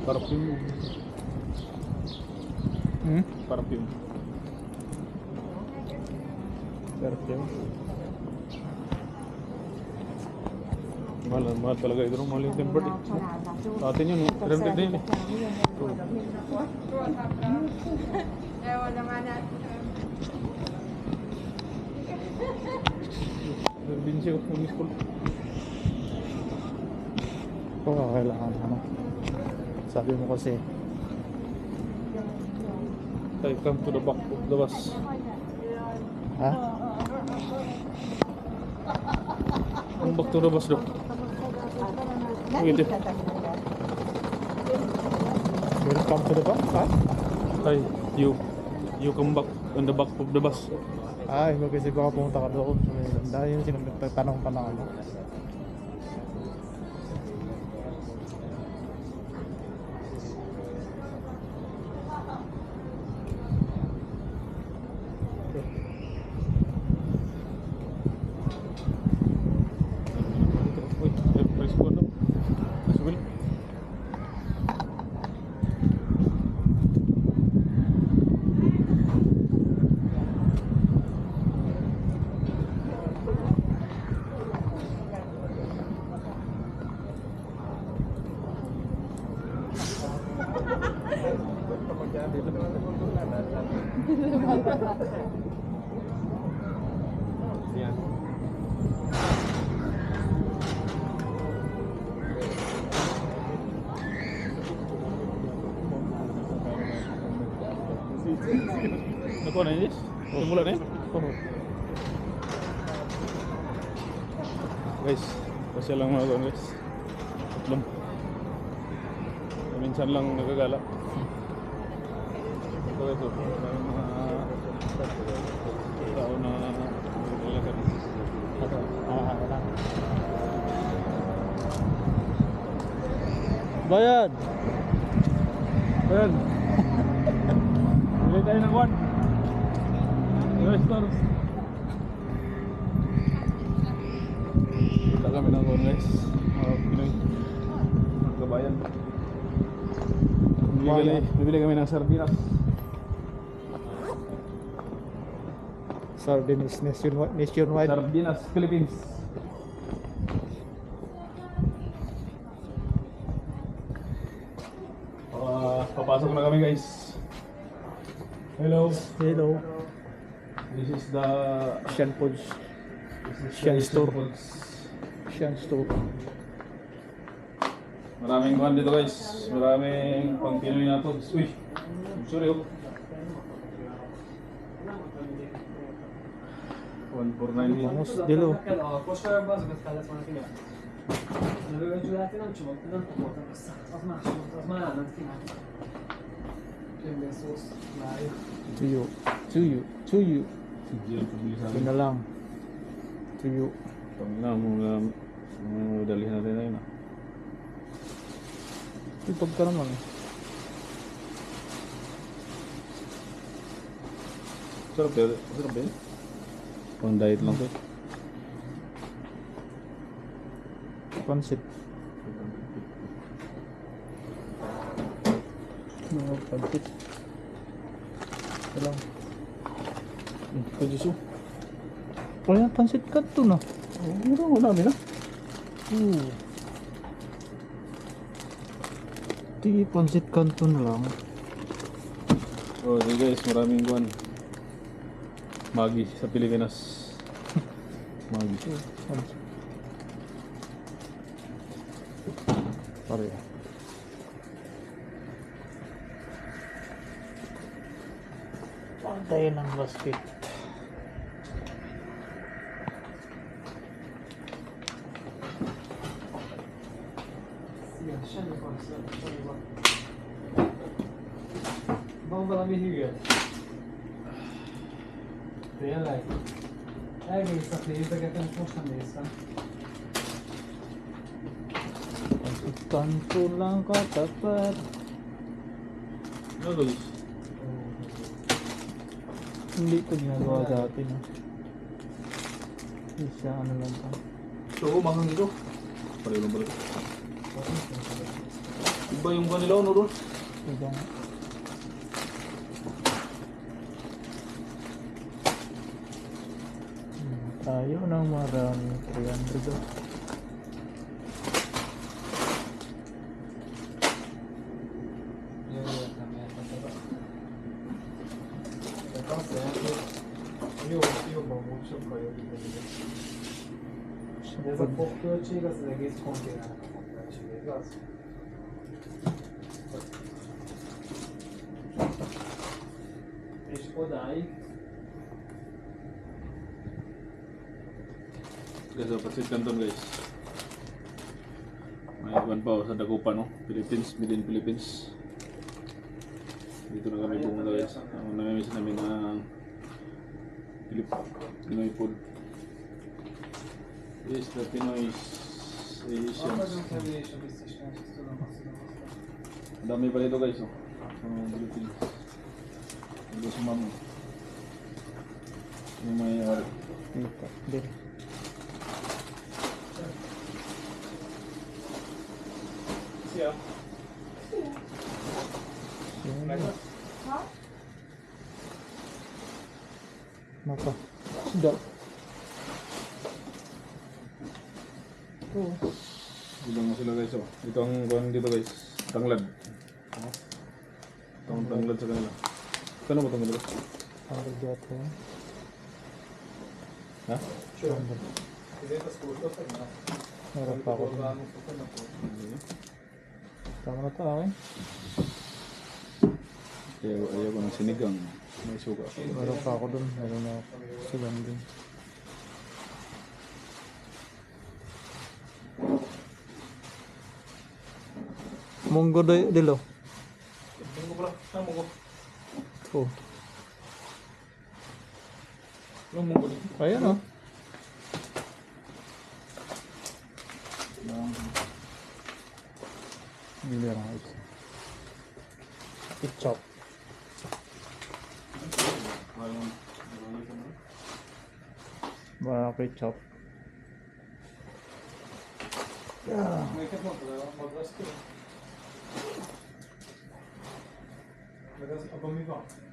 Perfume. Perfume. Perfume. Mahal talaga ito. Mahal yung tempered eh. Sa atin yun, 300 din eh. Binsi ko ng school. Oo, kailangan ano. Sabi mo kasi, I come to the back of the bus. ha? Ang back to the bus daw. Wait eh. Welcome to the back, ha? Ay, you come back on the back of the bus. Ay, kasi baka pumunta ka doon. Dahil yung sinagtanong pa na ano. Wait, price ko ano? Price will. Yan. Nakuha na yun, Jess? Simula na yun? Guys, pasya lang mga guys. Tatlong. Minsan lang nagagala. Ito. May mga tao na naglalakad. Bayad! Ayan. Bili tayo ng kwan. Store. Kita kami ng kwan guys. Mga Pinoy. Mga kabayan. Bibili kami ng sardinas. Sardines nationwide. Sardinas, Philippines. Papasok na kami guys. Hello. Hello. This is the Sian Foods. Sian Store. Sian Store. Maraming kuhan dito guys. Maraming pang Pinoy na foods. Uy, sorry oh. 149. Vamos, dilo. Koşmaya bazı katkılar sana kim ya? Öncülerden çubuktan toplam azma anlatayım. Şimdi sos, mayo. To you. Ito na lang. To you. Pangina mo na dalihan natin na yun ah. Ipag ka naman eh. Sarap yun. Pang diet lang to. Pansit. Mga pansit. Ito lang. Kajisu. Wala pansit ka ito na. Mura namin ah. Di pansit kanto na lang. Oh, so guys, maraming kuhan. Magi sa Pilipinas. Magi. Pare. Pantay ng basket. Sen yaparsın. Bana bir hüyü. Real life. Ay, sa play ka kan post na isa. Kanto lang katapat. Noodles. Hindi ito ginagawa sa atin. Isa ano lang pa. So, mahang ito. Pareho lang pala. ba yung kanila no, Rul? Ito nga. Tayo ng marami. 300 oh. Nessa porta antiga, se ninguém se contém Ești podai. Guys, pasit kanton guys. May iwan pa sa Dagupan, no? Philippines, made in Philippines. Dito na kami pumunta guys. Ang namimiss namin ng Pinoy food. Yes, the Pinoy Asians. Ang dami pa dito guys, oh. Sa mga Philippines. Dito sa mama. Yung may Dito. Dito. siya. Napa. Sudah. Bilang na sila guys, oh. Ito ang kuhan dito guys. Tanglad. Ito ang tanglad sa kanila. Kano ba tanglad? Tanglad dito. Ha? Meron pa ako. Tama na ito akin. Ayaw ko ng sinigang. May suka. Meron pa ako dun. Meron na ako. Silang din. Munggo dilo. Munggo pala. Saan munggo? Oh. Yung munggo dito. Ayan oh. Bili lang ito. Ketchup. Ba ketchup. May kat mo pala, mag-rest ko. Nag-rest pa ba?